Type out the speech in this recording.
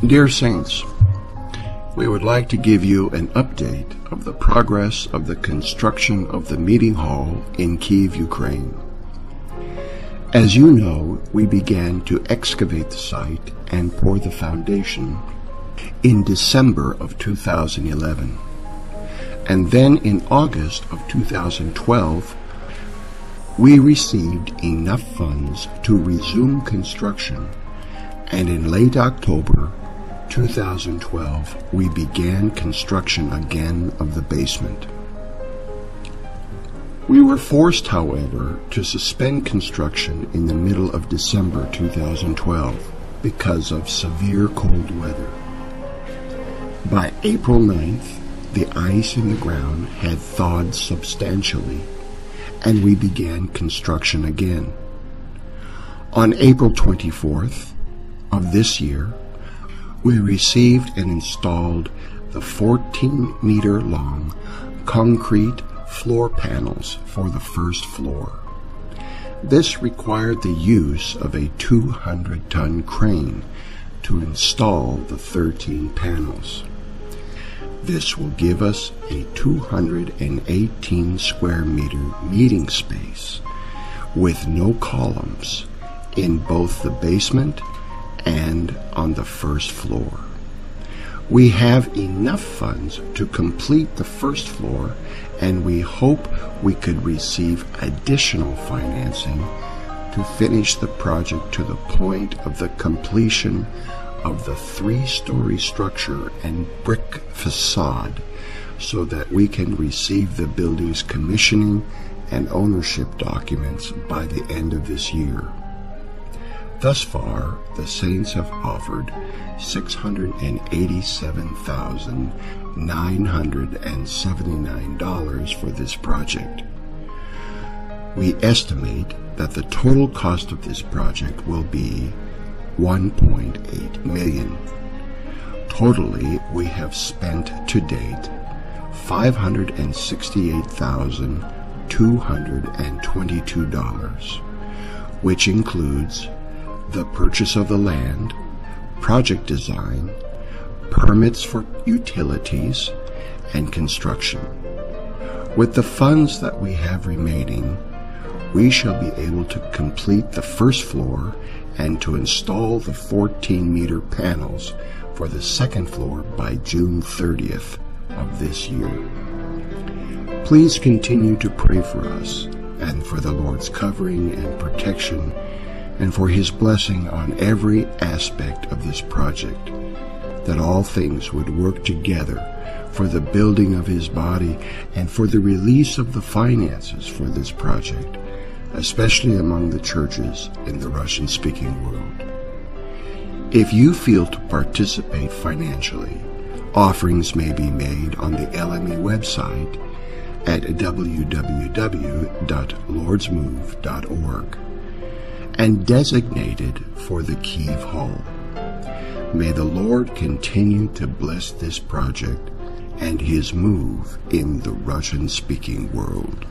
Dear Saints, we would like to give you an update of the progress of the construction of the meeting hall in Kyiv, Ukraine. As you know, we began to excavate the site and pour the foundation in December of 2011. And then in August of 2012, we received enough funds to resume construction, and in late October 2012, we began construction again of the basement. We were forced, however, to suspend construction in the middle of December 2012 because of severe cold weather. By April 9th, the ice in the ground had thawed substantially, and we began construction again. On April 24th of this year, we received and installed the 14-meter-long concrete floor panels for the first floor. This required the use of a 200-ton crane to install the 13 panels. This will give us a 218 square meter meeting space with no columns in both the basement and on the first floor. We have enough funds to complete the first floor, and we hope we could receive additional financing to finish the project to the point of the completion of the 3-story structure and brick facade, so that we can receive the building's commissioning and ownership documents by the end of this year. Thus far, the Saints have offered $687,979 for this project. We estimate that the total cost of this project will be $1.8 million. Totally, we have spent to date $568,222, which includes the purchase of the land, project design, permits for utilities, and construction. With the funds that we have remaining, we shall be able to complete the first floor and to install the 14-meter panels for the second floor by June 30th of this year. Please continue to pray for us and for the Lord's covering and protection, and for His blessing on every aspect of this project, that all things would work together for the building of His body and for the release of the finances for this project, especially among the churches in the Russian-speaking world. If you feel to participate financially, offerings may be made on the LME website at www.lordsmove.org and designated for the Kyiv Hall. May the Lord continue to bless this project and His move in the Russian-speaking world.